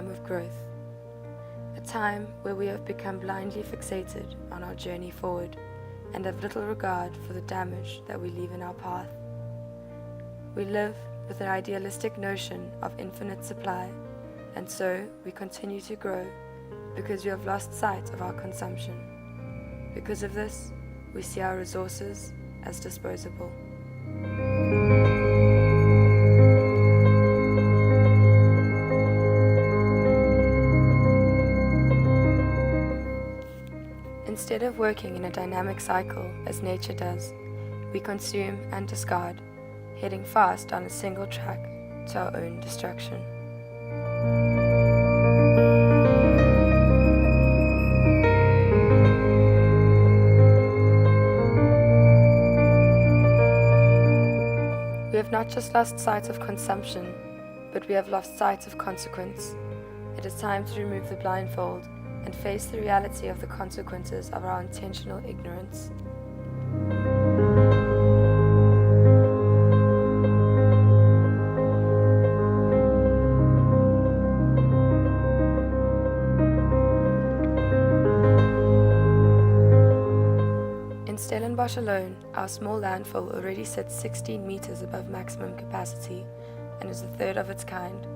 time of growth, a time where we have become blindly fixated on our journey forward and have little regard for the damage that we leave in our path. We live with an idealistic notion of infinite supply, and so we continue to grow because we have lost sight of our consumption. Because of this, we see our resources as disposable. Instead of working in a dynamic cycle as nature does, we consume and discard, heading fast on a single track to our own destruction. We have not just lost sight of consumption, but we have lost sight of consequence. It is time to remove the blindfold and face the reality of the consequences of our intentional ignorance. In Stellenbosch alone, our small landfill already sits 16 meters above maximum capacity and is a third of its kind.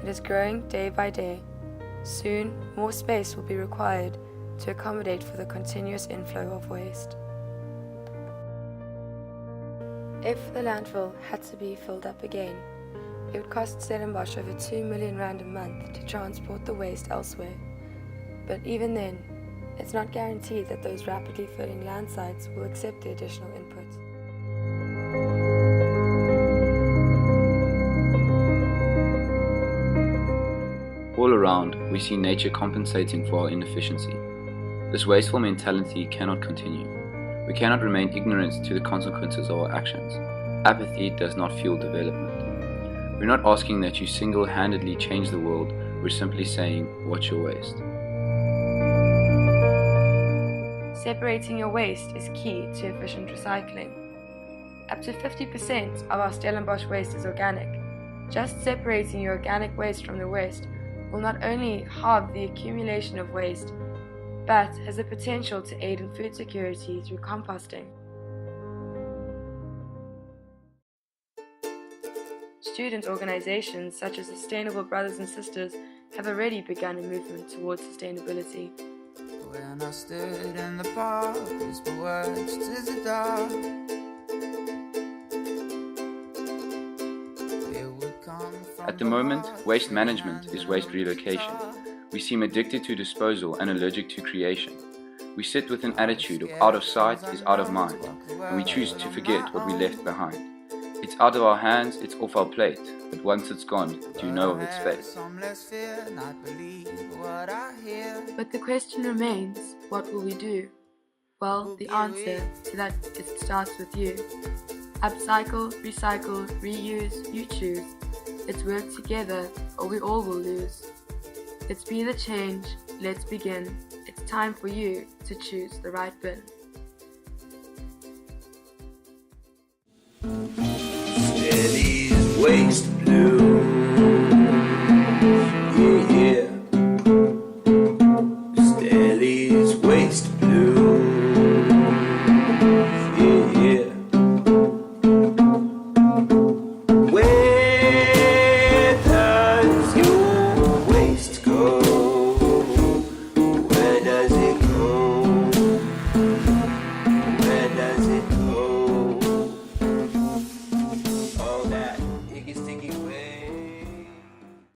It is growing day by day. Soon, more space will be required to accommodate for the continuous inflow of waste. If the landfill had to be filled up again, it would cost Stellenbosch over 2 million rand a month to transport the waste elsewhere. But even then, it's not guaranteed that those rapidly filling land sites will accept the additional input. All around, we see nature compensating for our inefficiency. This wasteful mentality cannot continue. We cannot remain ignorant to the consequences of our actions. Apathy does not fuel development. We're not asking that you single-handedly change the world, we're simply saying, watch your waste. Separating your waste is key to efficient recycling. Up to 50% of our Stellenbosch waste is organic. Just separating your organic waste from the waste will not only halve the accumulation of waste, but has the potential to aid in food security through composting. Student organizations such as Sustainable Brothers and Sisters have already begun a movement towards sustainability. When I stood in the park, whisper words to the dark. At the moment, waste management is waste relocation. We seem addicted to disposal and allergic to creation. We sit with an attitude of out of sight is out of mind, and we choose to forget what we left behind. It's out of our hands, it's off our plate, but once it's gone, do you know of its fate? But the question remains, what will we do? Well, the answer to that it starts with you. Upcycle, recycle, reuse, you choose. Let's work together or we all will lose. Let's be the change, let's begin. It's time for you to choose the right bin.